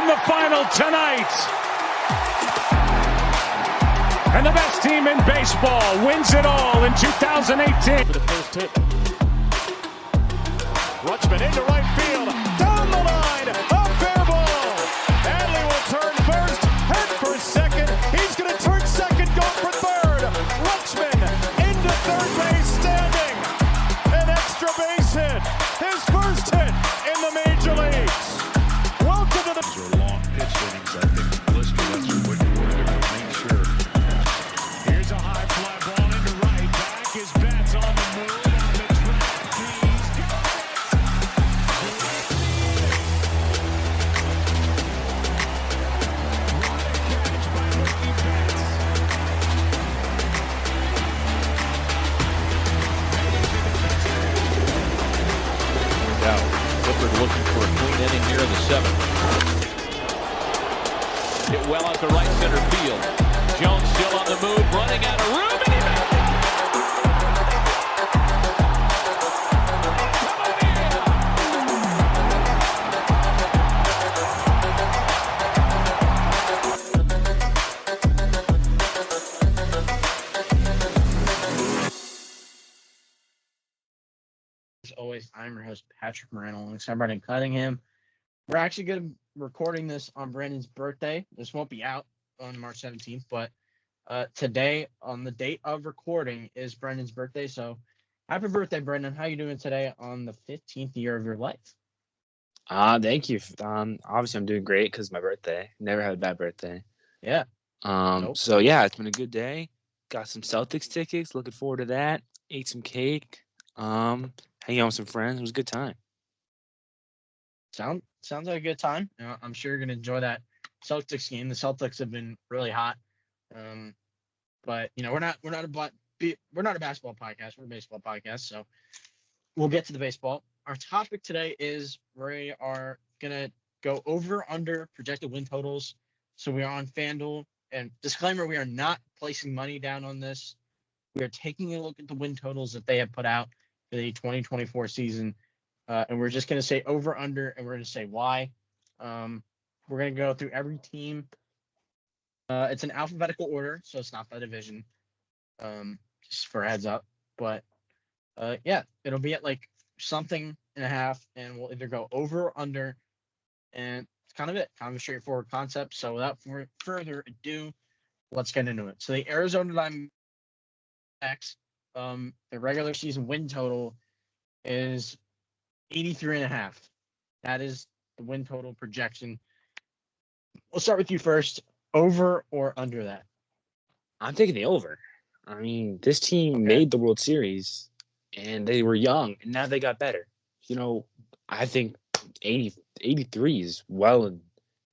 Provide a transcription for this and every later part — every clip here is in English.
the final tonight. And the best team in baseball wins it all in 2018. For the first hit. Rutschman into right field. Down the line. A fair ball. Adley will turn first. Head for second. He's going to turn second. Go for third. Rutschman into third base standing. An extra base hit. His first hit in the major leagues. Welcome to the... Those are long pitch innings, I think. Blister, that's what you wanted to make sure. Here's a high fly ball into right. Back his bats on the move. On the track. He's got catch by Mookie Betts. Now, Clifford looking for a clean inning here in the seventh. Hit well out to right center field. Jones still on the move, running out of room, and he makes it. As always, I'm your host, Patrick Moreno, alongside Brendan Cunningham. We're actually going to be recording this on Brandon's birthday. This won't be out on March 17th, but today, on the date of recording, is Brendan's birthday. So happy birthday, Brendan. How you doing today on the 15th year of your life? Thank you. Obviously I'm doing great because my birthday. Never had a bad birthday. Yeah. Nope. So yeah, it's been a good day. Got some Celtics tickets. Looking forward to that. Ate some cake. Hanging out with some friends. It was a good time. Sounds like a good time. I'm sure you're going to enjoy that Celtics game. The Celtics have been really hot. But we're not a basketball podcast. We're a baseball podcast. So we'll get to the baseball. Our topic today is we are gonna go over under projected win totals. So we are on FanDuel, and disclaimer: we are not placing money down on this. We are taking a look at the win totals that they have put out for the 2024 season, and we're just gonna say over under, and we're gonna say why. We're gonna go through every team. It's an alphabetical order, so it's not by division. Just for a heads up. But yeah, it'll be at like something and a half, and we'll either go over or under. And it's kind of it. Kind of a straightforward concept. So without further ado, let's get into it. So the Arizona Diamondbacks, the regular season win total is 83.5. That is the win total projection. We'll start with you first. Over or under that? I'm taking the over. I mean, this team made the World Series, and they were young, and now they got better. I think 83 is well in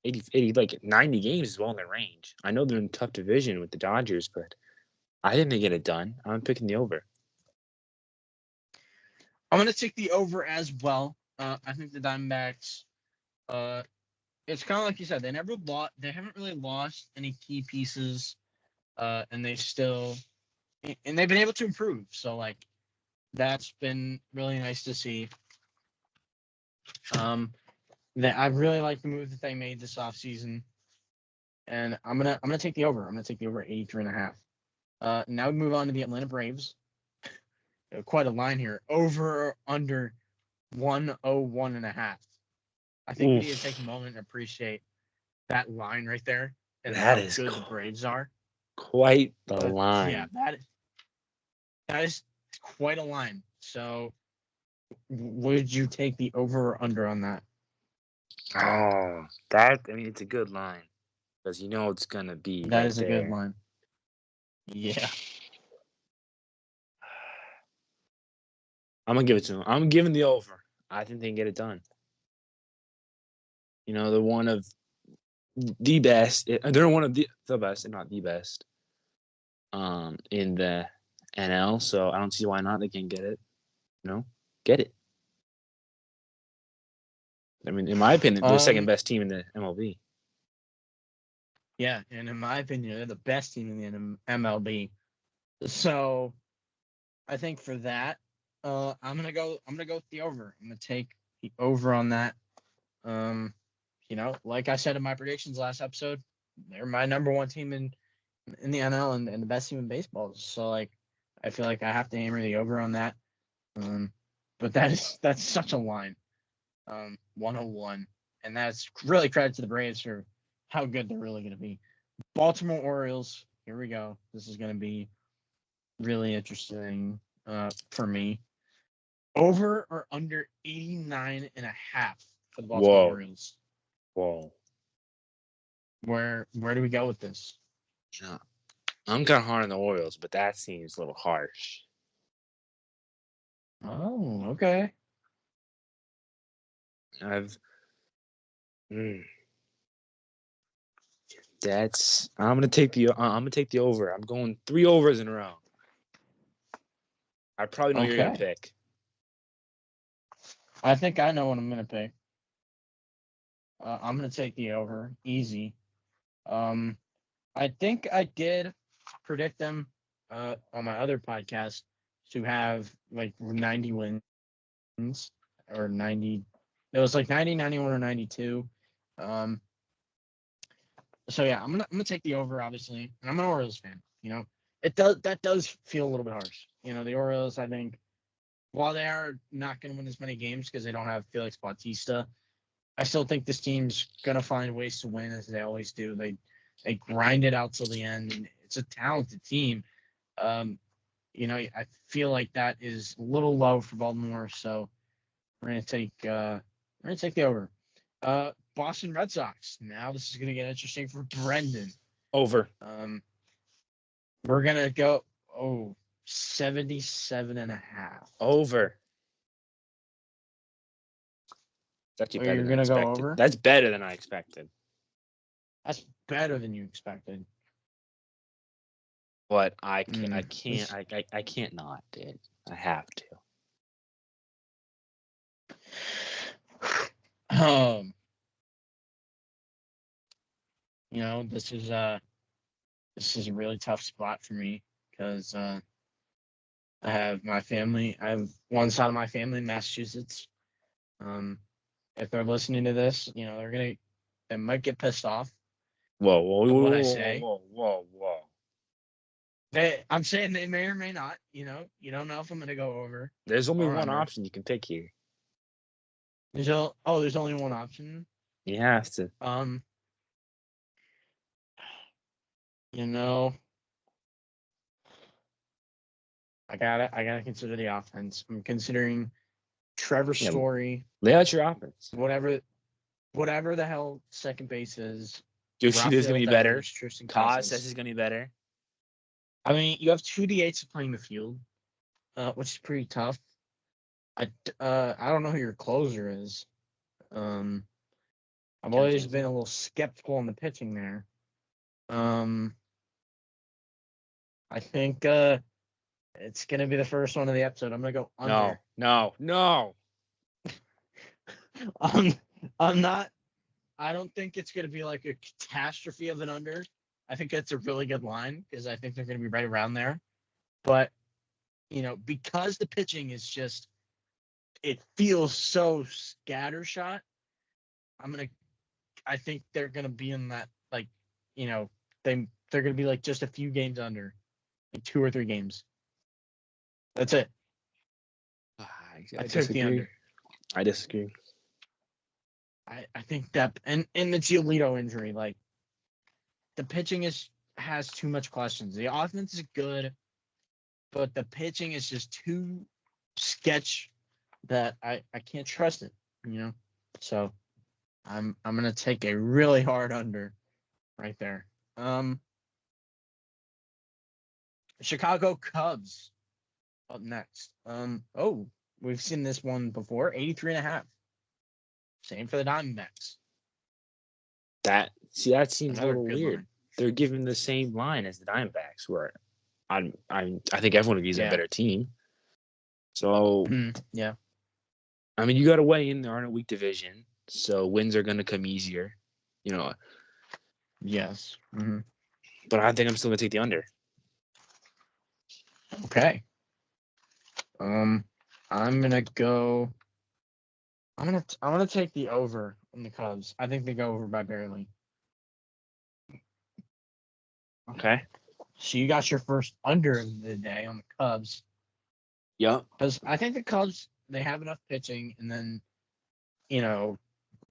80, like 90 games is well in their range. I know they're in a tough division with the Dodgers, but I think they get it done. I'm picking the over. I'm going to take the over as well. I think the Diamondbacks, it's kind of like you said, they haven't really lost any key pieces, and they've been able to improve. So like, that's been really nice to see. I really like the move that they made this offseason, and I'm gonna take the over. I'm gonna take the over 83.5. Now we move on to the Atlanta Braves. Quite a line here. Over or under 101.5. I think we need to take a moment and appreciate that line right there and That how is good the Braves are. Quite the line. Yeah, that is quite a line. So would you take the over or under on that? Oh, it's a good line because it's gonna be. That right is a there. good line. Yeah. I'm gonna give it to them. I'm giving the over. I think they can get it done. They're one of the best. They're one of the best, and not the best, in the NL. So I don't see why not. They can get it. Get it. I mean, in my opinion, they're the second best team in the MLB. Yeah, and in my opinion, they're the best team in the MLB. So I think for that, I'm gonna go with the over. I'm gonna take the over on that. like I said in my predictions last episode, they're my number one team in the NL and the best team in baseball. So like, I feel like I have to hammer the over on that. But that's such a line, 101, and that's really credit to the Braves for how good they're really going to be. Baltimore Orioles, here we go. This is going to be really interesting for me. Over or under 89.5 for the Baltimore Orioles. Whoa. Where do we go with this? Yeah. I'm kind of hard on the Orioles, but that seems a little harsh. Oh, okay. I'm gonna take the over. I'm going 3 overs in a row. I probably know you're gonna pick. I think I know what I'm gonna pick. I'm gonna take the over, easy. I think I did predict them on my other podcast to have like 90 wins or 90. It was like 90, 91, or 92. So yeah, I'm gonna take the over, obviously, and I'm an Orioles fan. That does feel a little bit harsh. The Orioles, I think, while they are not gonna win as many games because they don't have Felix Bautista, I still think this team's gonna find ways to win as they always do. They grind it out till the end, and it's a talented team. I feel like that is a little low for Baltimore, so we're gonna take the over. Boston Red Sox. Now this is gonna get interesting for Brendan. Over. We're gonna go 77.5. Over. That's actually better You're than gonna expected. go over? That's better than I expected. That's better than you expected. But I can't not, dude. I have to. This is a really tough spot for me because I have my family. I have one side of my family in Massachusetts. If they're listening to this, they might get pissed off. Whoa, what I say. Whoa. I'm saying they may or may not. You don't know if I'm going to go over. There's only one under. option you can pick here. There's only one option. You have to. I gotta consider the offense. I'm considering Trevor Story. Lay out your offense. Whatever the hell second base is. Yoshida is gonna be better. Tristan Kaz is gonna be better. I mean, you have 2 DHs playing the field, which is pretty tough. I don't know who your closer is. I've always been a little skeptical on the pitching there. I think it's gonna be the first one of the episode. I'm gonna go under. No. I'm not. I don't think it's gonna be like a catastrophe of an under. I think that's a really good line because I think they're gonna be right around there. But because the pitching is just, it feels so scattershot. I think they're gonna be in that they're gonna be like just a few games under, like 2 or 3 games. That's it. I took the under. I disagree. I think that and the Giolito injury, like the pitching has too much questions. The offense is good, but the pitching is just too sketch that I can't trust it. So I'm gonna take a really hard under right there. Chicago Cubs up next. We've seen this one before. 83.5. Same for the Diamondbacks. That seems Another a little weird. line. They're giving the same line as the Diamondbacks, where I think everyone agrees a better team. So yeah. I mean, you got to weigh in. They're in a weak division, so wins are going to come easier. Yes. Mm-hmm. But I think I'm still going to take the under. Okay. I'm gonna go I'm gonna take the over on the Cubs. I think they go over by barely. Okay. So you got your first under of the day on the Cubs. Yep. Because I think the Cubs, they have enough pitching, and then, you know,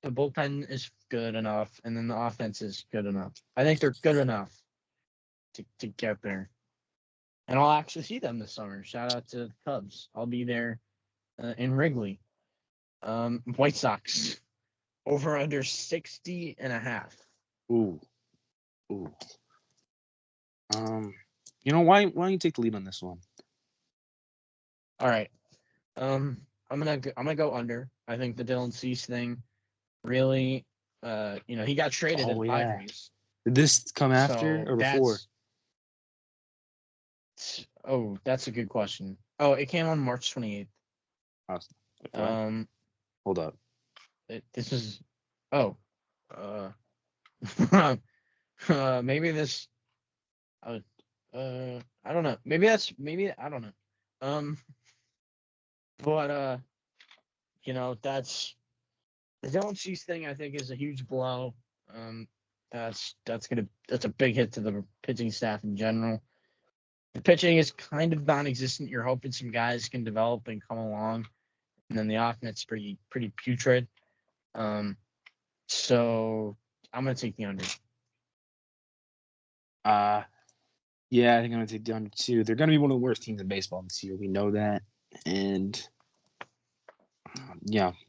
the bullpen is good enough, and then the offense is good enough. I think they're good enough to get there. And I'll actually see them this summer. Shout out to the Cubs. I'll be there in Wrigley. White Sox, over under 60.5. Ooh. Ooh. Why don't you take the lead on this one? All right. I'm gonna go under. I think the Dylan Cease thing really, he got traded to the Padres. Did this come after or before? That's a good question. Oh, it came on March 28th. Okay. Hold up. This is. Oh. Maybe this. I don't know. Maybe I don't know. But that's the Dylan Cease thing. I think is a huge blow. That's a big hit to the pitching staff in general. The pitching is kind of non-existent. You're hoping some guys can develop and come along, and then the offense is pretty putrid. So I'm gonna take the under. Yeah, I think I'm gonna take the under too. They're gonna be one of the worst teams in baseball this year. We know that, and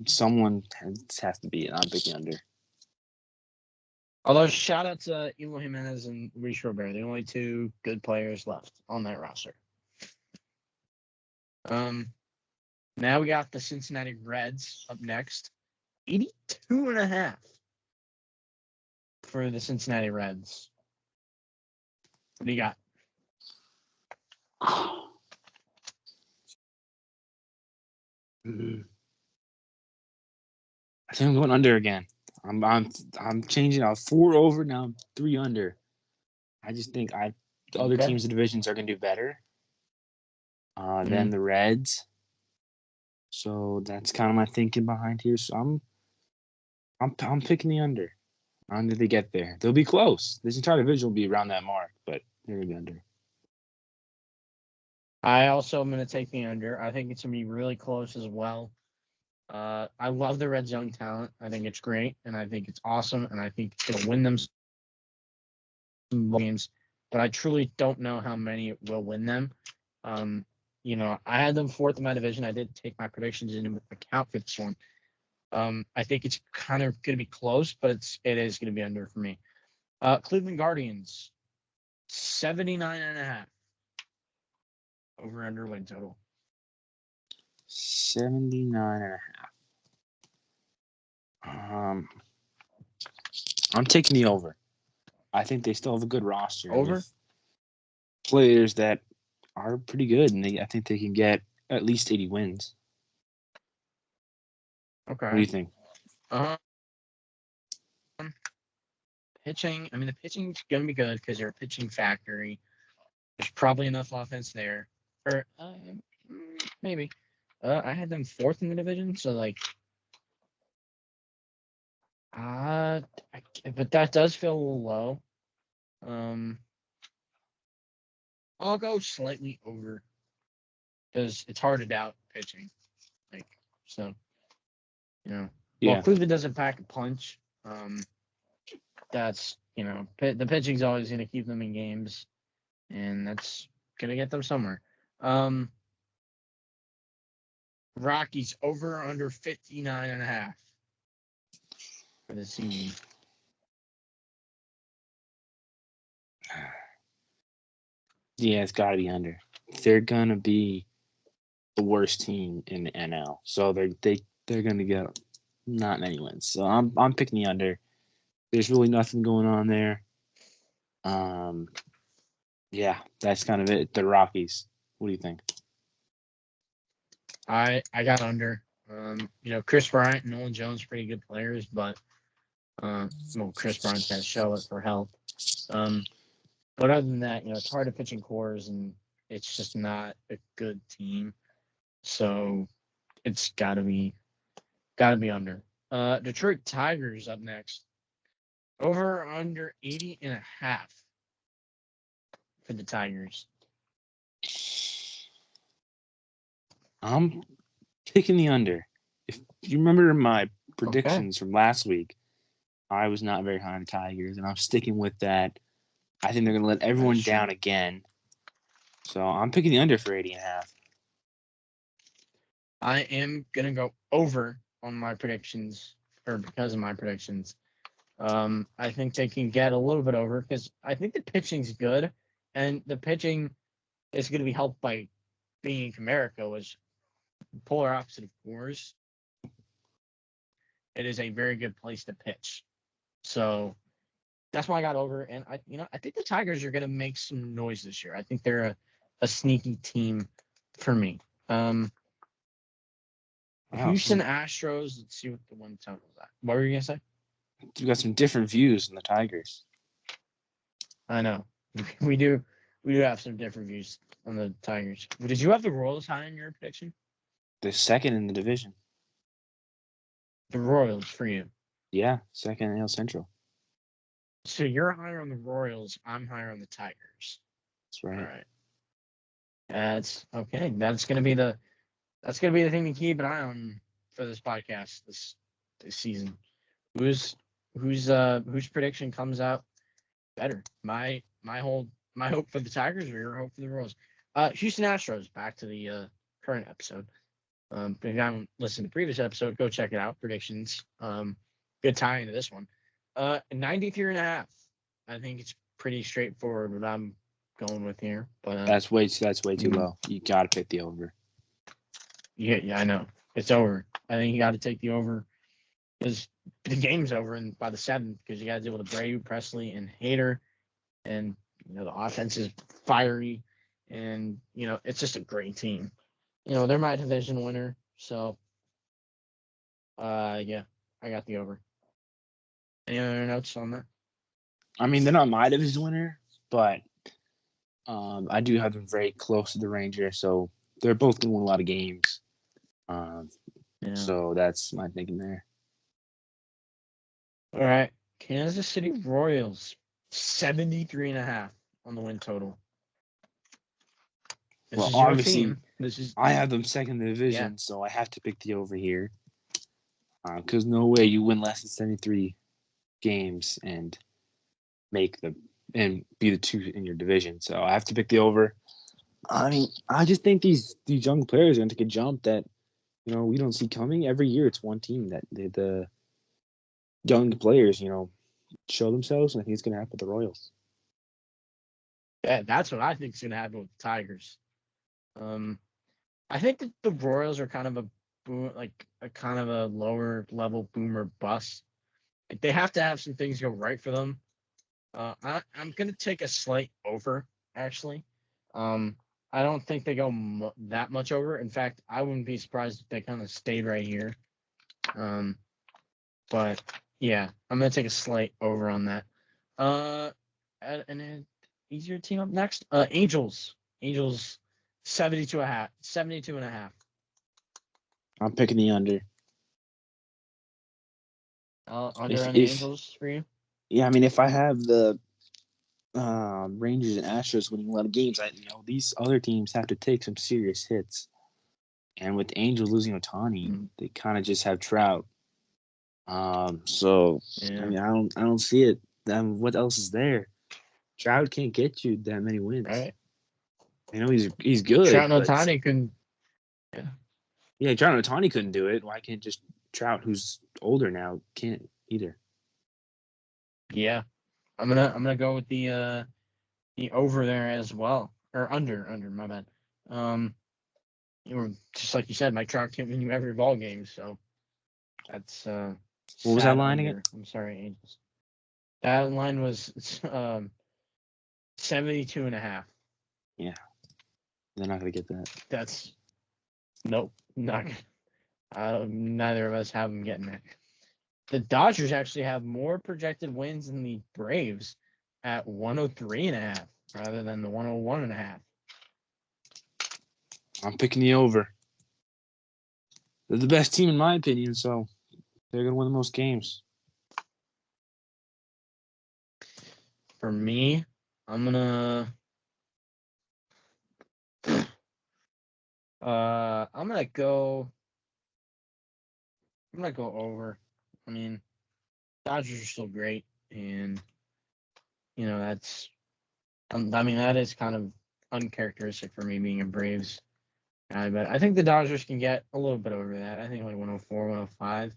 someone has to be it. I'm picking under. Although shout out to Eloy Jimenez and Luis Robert, the only two good players left on that roster. Now we got the Cincinnati Reds up next. 82.5 for the Cincinnati Reds. What do you got? I think I'm going under again. I'm changing out 4 over now. I'm 3 under. I just think the other teams in the divisions are gonna do better than the Reds. So that's kind of my thinking behind here. So I'm picking the under. Under they get there. They'll be close. This entire division will be around that mark, but they're gonna be under. I also am going to take the under. I think it's going to be really close as well. I love the Red Zone talent. I think it's great, and I think it's awesome, and I think it's going to win them some games. But I truly don't know how many it will win them. I had them 4th in my division. I did take my predictions into account for this one. I think it's kind of going to be close, but it is going to be under for me. Cleveland Guardians, 79.5. Over under win total. 79.5. I'm taking the over. I think they still have a good roster. Over? Players that are pretty good, and I think they can get at least 80 wins. Okay. What do you think? Pitching. I mean, the pitching's going to be good because they're a pitching factory. There's probably enough offense there. Or maybe. I had them 4th in the division, so but that does feel a little low. I'll go slightly over because it's hard to doubt pitching. Yeah. Well, Cleveland doesn't pack a punch. That's the pitching's always going to keep them in games, and that's going to get them somewhere. Rockies over under 59.5 for the season. Yeah, it's got to be under. They're gonna be the worst team in the NL, so they're gonna get not many wins. So I'm picking the under. There's really nothing going on there. Yeah, that's kind of it. The Rockies. What do you think? I got under. Chris Bryant and Nolan Jones are pretty good players, but Chris Bryant's got to show it for help. But other than that, it's hard to pitch in cores, and it's just not a good team. So it's got to be Got to be under. Detroit Tigers up next. Over or under 80.5 for the Tigers. I'm picking the under. If you remember my predictions from last week, I was not very high on the Tigers, and I'm sticking with that. I think they're going to let everyone down again. So I'm picking the under for 80.5. I am going to go over on my predictions, or because of my predictions. I think they can get a little bit over because I think the pitching's good, and the pitching is going to be helped by being in Comerica, which polar opposite of Coors. It is a very good place to pitch. So that's why I got over. And I think the Tigers are going to make some noise this year. I think they're a sneaky team for me. Houston Astros. Let's see what the one total was at. What were you going to say? You got some different views than the Tigers. I know. We do have some different views on the Tigers. Did you have the Royals high in your prediction? The second in the division. The Royals for you. Yeah, second in AL Central. So you're higher on the Royals. I'm higher on the Tigers. That's right. All right. That's okay. That's gonna be the thing to keep an eye on for this podcast this season. Whose prediction comes out better? My hope for the Tigers or your hope for the Royals? Houston Astros. Back to the current episode. If you haven't listened to the previous episode, go check it out. Predictions. Good tie into this one. 93.5. I think it's pretty straightforward what I'm going with here. But that's way too low. You gotta pick the over. Yeah, I know. It's over. I think you got to take the over because the game's over and by the 7th because you got to deal with Abreu, Presley, and Hader, and the offense is fiery, and it's just a great team. They're my division winner, so yeah, I got the over. Any other notes on that? I mean, they're not my division winner, but I do have them very close to the Rangers, so they're both going to win a lot of games. So that's my thinking there. All right, Kansas City Royals, 73.5 on the win total. Well, obviously, I have them second in the division, so I have to pick the over here. Because no way you win less than 73 games and be the 2 in your division. So I have to pick the over. I mean, I just think these young players are going to take a jump that we don't see coming. Every year, it's one team that the young players show themselves, and I think it's going to happen with the Royals. Yeah, that's what I think is going to happen with the Tigers. I think that the Royals are kind of a lower level boomer bust. They have to have some things go right for them. I'm going to take a slight over, actually. I don't think they go that much over. In fact, I wouldn't be surprised if they kind of stayed right here. But yeah, I'm going to take a slight over on that. And an easier team up next. Angels. 72.5. I'm picking the under. Under on the Angels for you? Yeah, I mean, if I have the Rangers and Astros winning a lot of games, these other teams have to take some serious hits. And with the Angels losing Ohtani, they kind of just have Trout. So yeah. I mean, I don't see it. Then what else is there? Trout can't get you that many wins. Right. He's good. Trout and Ohtani couldn't. Yeah, Trout and Ohtani couldn't do it. Why can't just Trout, who's older now, can't either? Yeah, I'm gonna go with the over there as well, or under. My bad. Just like you said, Mike Trout can't win you every ball game, so that's what was that line again? I'm sorry, Angels. That line was 72.5. Yeah, they're not gonna get that. That's nope, not. Neither of us have them getting that. The Dodgers actually have more projected wins than the Braves at 103.5 rather than the 101.5. I'm picking the over. They're the best team in my opinion, so They're gonna win the most games. For me, I'm gonna I'm gonna go over. I mean, Dodgers are still great, and that's I mean that is kind of uncharacteristic for me being a Braves guy, but I think the Dodgers can get a little bit over that. I think like 104, 105,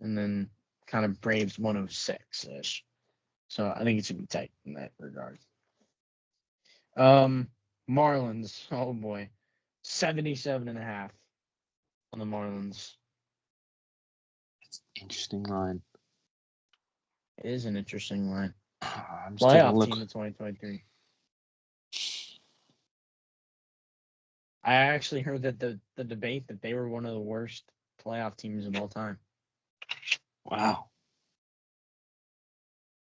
and then kind of Braves 106 ish. So I think it should be tight in that regard. Marlins. Oh boy, 77.5 on the Marlins. Interesting line. It is an interesting line. I'm just taking a Playoff look. team in 2023. I actually heard that the debate that they were one of the worst playoff teams of all time. Wow.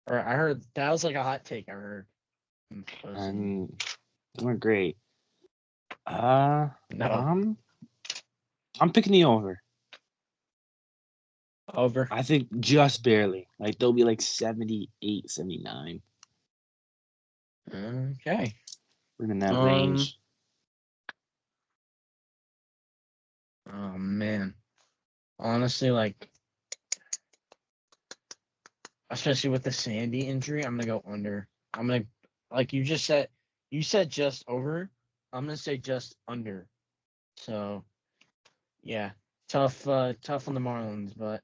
Or I heard that was like a hot take. I heard. And they weren't great. No. I'm picking the over. Over. I think just barely. Like they'll be like 78, 79. Okay. We're in that range. Oh man. Honestly, like especially with the Sandy injury, I'm gonna go under. I'm gonna like you said just over. I'm gonna say just under. So yeah. Tough on the Marlins, but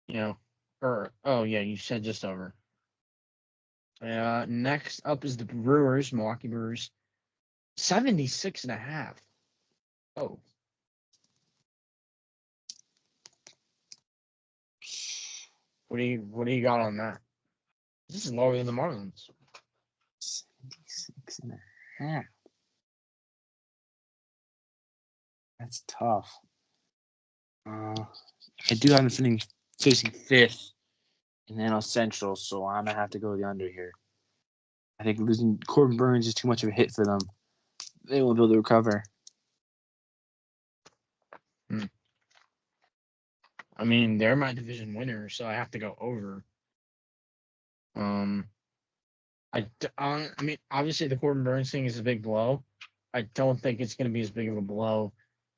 you said just over. Next up is the Brewers, Milwaukee Brewers. 76.5. Oh. What do you got on that? This is lower than the Marlins. 76.5. That's tough. I do have them facing fifth in the NL Central, so I'm gonna have to go the under here. I think losing Corbin Burns is too much of a hit for them. They won't be able to recover. I mean, they're my division winner, so I have to go over. I mean, obviously the Corbin Burns thing is a big blow. I don't think it's going to be as big of a blow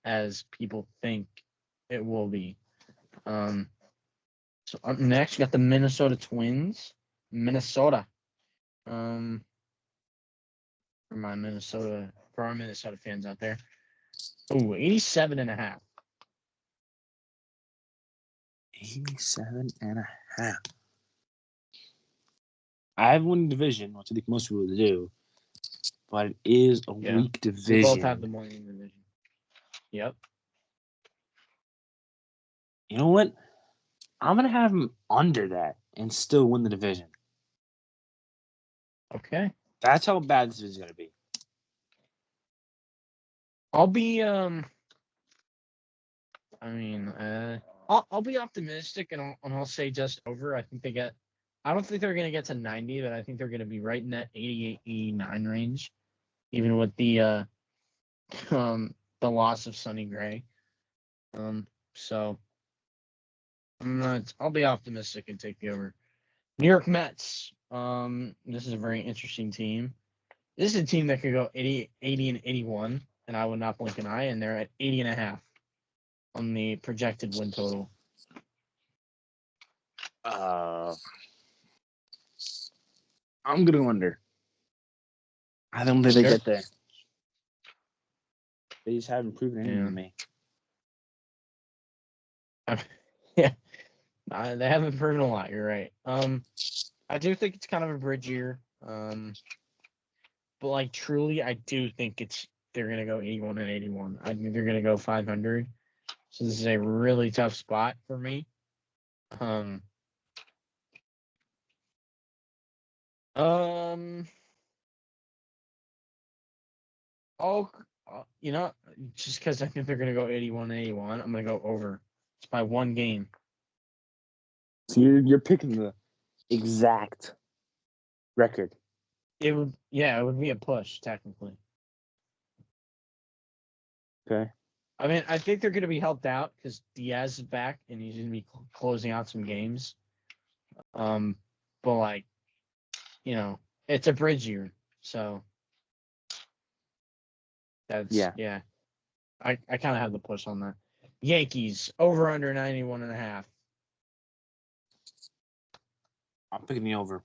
as people think it will be. So up next, we got the Minnesota Twins. Minnesota. For our Minnesota fans out there. Oh, 87.5. 87.5. I have won the division, which I think most people do, but it is a weak division. We both have the winning division. Yep. You know what? I'm gonna have them under that and still win the division. Okay. That's how bad this is gonna be. I'll be I'll be optimistic and I'll say just over. I don't think they're gonna get to 90, but I think they're gonna be right in that 88, 89 range, even with the loss of Sonny Gray. So I'll be optimistic and take the over. New York Mets. This is a very interesting team. This is a team that could go 80 and 81, and I would not blink an eye, and they're at 80.5 on the projected win total. I'm gonna go under. I don't think they get there. They just haven't proven anything to me. Yeah, they haven't proven a lot. You're right. I do think it's kind of a bridge year. But like truly, I do think they're gonna go 81 and 81. I think they're gonna go 500. So this is a really tough spot for me. Just because I think they're gonna go 81 and 81, I'm gonna go over. It's by one game. So you're picking the exact record. It would be a push technically. Okay. I mean, I think they're going to be helped out because Diaz is back and he's going to be closing out some games. But like, it's a bridge year, so that's yeah. I kind of have the push on that. Yankees over under 91.5. I'm picking the over.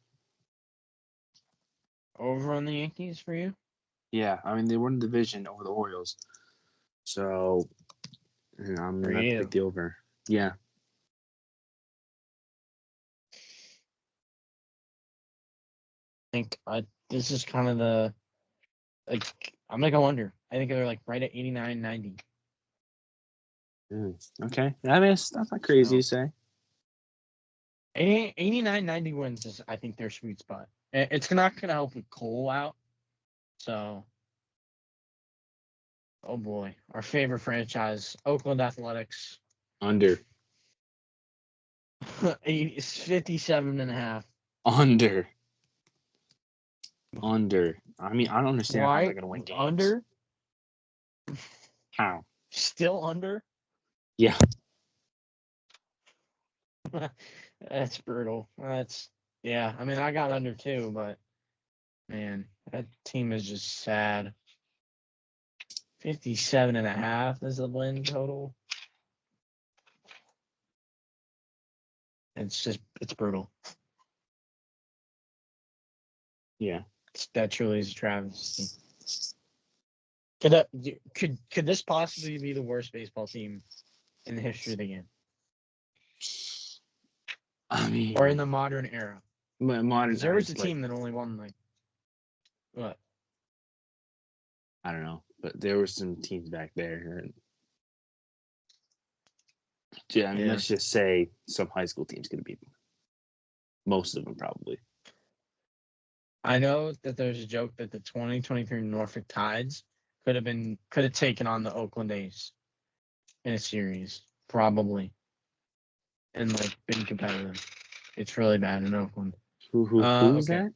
Over on the Yankees for you? Yeah, I mean they won the division over the Orioles, so I'm gonna pick the over. Yeah. I think this is kind of the I'm gonna go under. I think they're like right at 89, 90. Okay, that's not crazy to say. 89, 90 wins is I think their sweet spot. It's not gonna help with Cole out. So, oh boy, our favorite franchise, Oakland Athletics. Under. 57.5. Under. I mean, I don't understand how they're gonna win games. Under? How? Still under? Yeah. That's brutal. Yeah. I mean, I got under too, but man, that team is just sad. 57.5 is the win total. It's brutal. Yeah. That truly is a travesty. Could this possibly be the worst baseball team in the history of the game? I mean, or in the modern era? Modern. There was a team that only won what? I don't know, but there were some teams back there. Yeah, I mean, let's just say some high school teams could beat them. Most of them probably. I know that there's a joke that the 2023 Norfolk Tides could have taken on the Oakland A's in a series, probably, and been competitive. It's really bad in Oakland. Who was that?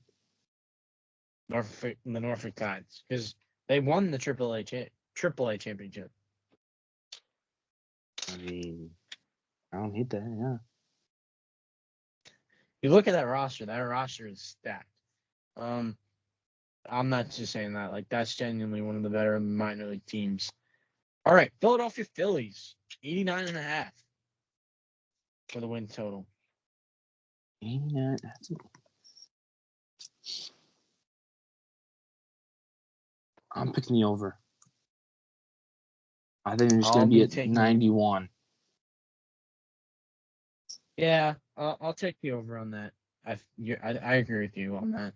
The Norfolk Tides, because they won the AAA championship. I mean, I don't hate that. Yeah. You look at that roster. That roster is stacked. I'm not just saying that. That's genuinely one of the better minor league teams. All right, Philadelphia Phillies, 89.5 for the win total. 89. I'm picking the over. I think it's going to be at 91. Yeah, I'll take the over on that. I agree with you on that.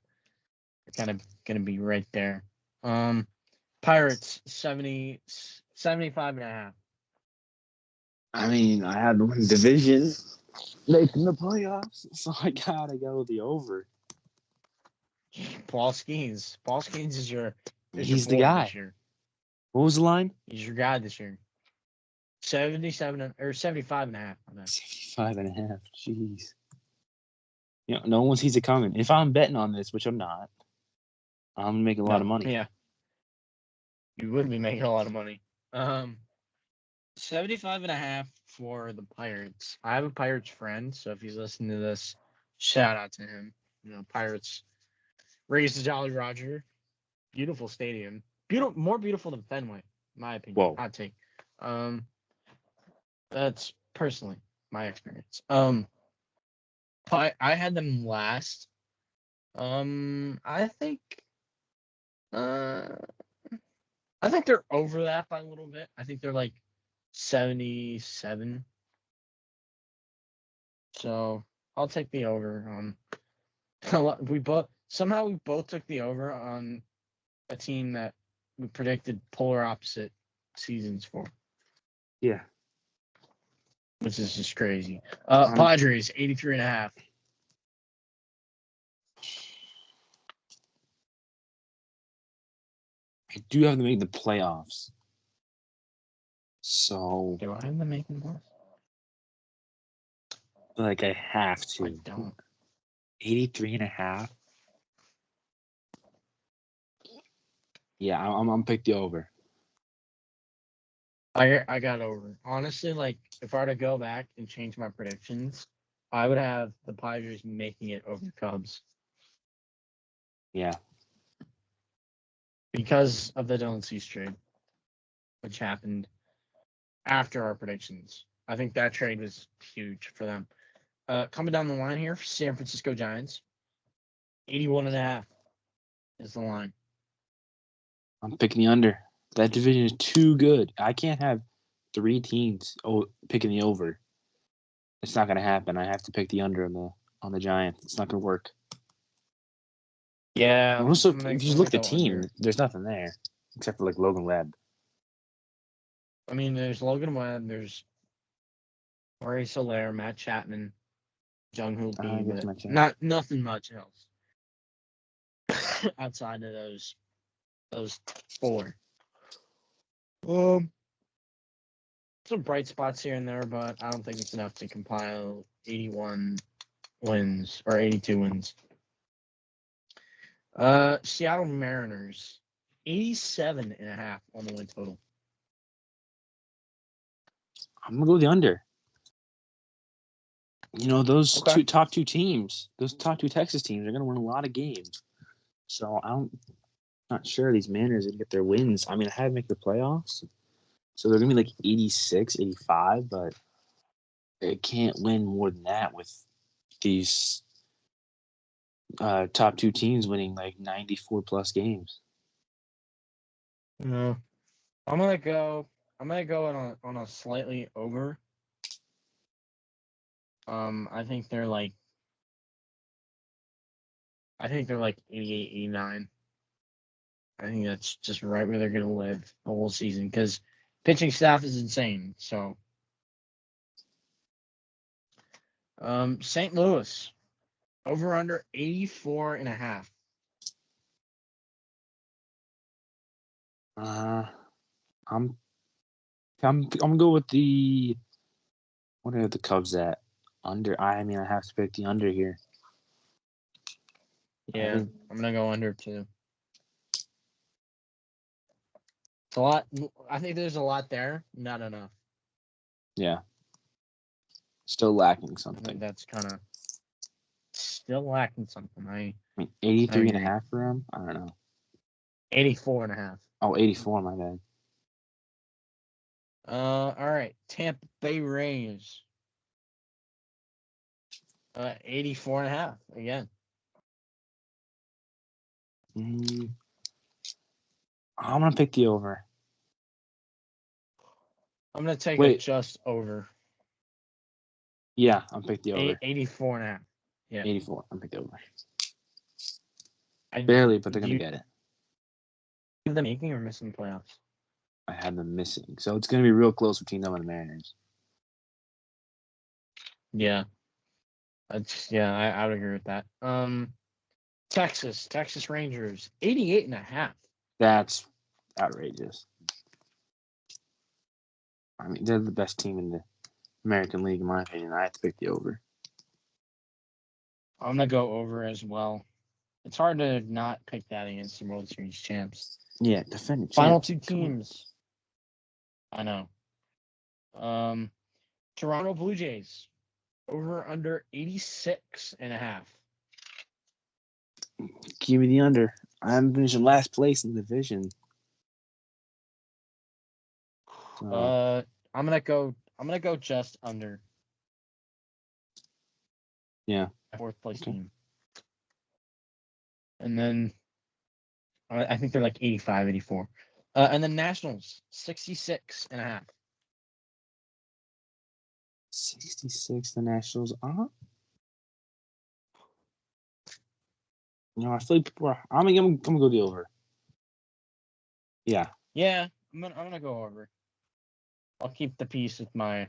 Kind of going to be right there. Pirates 75.5. I mean, I had to win division, making the playoffs, so I gotta go with the over. Paul Skeens is your. He's the guy. This year. What was the line? He's your guy this year. 77 or 75.5. 75.5. Jeez. No one sees it coming. If I'm betting on this, which I'm not, I'm making a lot of money. Yeah. You would be making a lot of money. 75.5 for the Pirates. I have a Pirates friend, so if he's listening to this, shout out to him. Pirates raised the Jolly Roger. Beautiful stadium. More beautiful than Fenway, in my opinion. Whoa. Hot take. That's personally my experience. I had them last. I think they're over that by a little bit. I think they're 77. So I'll take the over. We both took the over on a team that we predicted polar opposite seasons for. Yeah. Which is just crazy. Padres 83.5. I do have to make the playoffs. So do I have them making more? I have to. I don't. 83.5. Yeah, I'm pick the over. I got over. Honestly, like if I were to go back and change my predictions, I would have the Padres making it over the Cubs Yeah. because of the Dylan Cease trade, which happened after our predictions. I think that trade was huge for them. Coming down the line here, San Francisco Giants, 81.5 is the line. I'm picking the under. That division is too good. I can't have 3 teams picking the over. It's not gonna happen. I have to pick the under on the Giants. It's not gonna work. Yeah. And also, I'm if you look at the go team, under. there's nothing there except for like Logan Webb. I mean, there's Logan Webb, there's Jorge Soler, Matt Chapman, Jung Hoo I Lee, guess but my nothing much else outside of those 4. Some bright spots here and there, but I don't think it's enough to compile 81 wins or 82 wins. Seattle Mariners, 87.5 on the win total. I'm gonna go the under. You know, those Okay. top two teams, those top 2 Texas teams are gonna win a lot of games. So I'm not sure these Mariners are gonna get their wins. I mean, I had to make the playoffs. So they're gonna be like 86, 85, but it can't win more than that with these top 2 teams winning like 94 plus games. No. I'm gonna go on a slightly over. I think they're like 88, 89. I think that's just right where they're gonna live the whole season because pitching staff is insane. So, St. Louis over under 84.5. I'm gonna go with the what are the Cubs at? Under. I mean, I have to pick the under here. Yeah, I'm gonna go under too. It's a lot. I think there's a lot there. Not enough. Yeah. Still lacking I think something. that's kind of still lacking something. I mean, 83 and a half for him? I don't know. 84.5. Oh, 84, my bad. All right. Tampa Bay Rays. 84.5 again. I'm gonna pick the over. I'm gonna take it just over. Yeah, I'm pick the over. 84.5. Yeah. 84. I'm pick the over. Barely, but they're gonna get it. Have them making or missing playoffs? I have them missing, so it's gonna be real close between them and the Mariners. Yeah. I would agree with that. Texas Rangers, 88.5. That's outrageous. I mean, they're the best team in the American League, in my opinion. I have to pick the over. I'm gonna go over as well. It's hard to not pick that against the World Series champs. Yeah, defending Final champs. 2 teams. I know. Toronto Blue Jays, over under 86.5. Give me the under. I'm finishing last place in the division. I'm gonna go just under. Yeah. 4th place team. And then I think they're like 85, 84. And then Nationals, 66.5. 66, the Nationals. You know, I feel like people are. I'm gonna go the over. Yeah. Yeah, I'm gonna go over. I'll keep the peace with my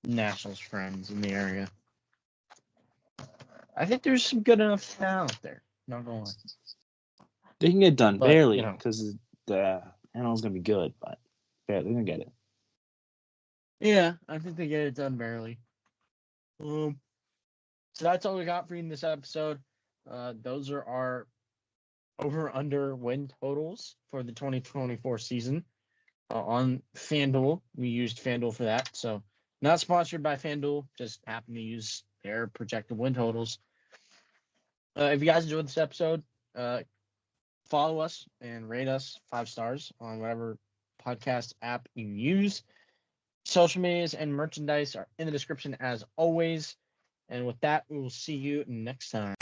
Nationals friends in the area. I think there's some good enough talent there. Not gonna lie. They can get done But, barely you know. because the NL's gonna be good, but yeah, they're gonna get it. Yeah, I think they get it done barely. So that's all we got for you in this episode. Those are our over/under win totals for the 2024 season. on FanDuel. We used FanDuel for that. So not sponsored by FanDuel, just happen to use their projected win totals. If you guys enjoyed this episode, follow us and rate us 5 stars on whatever podcast app you use. Social medias and merchandise are in the description as always. And with that, we will see you next time.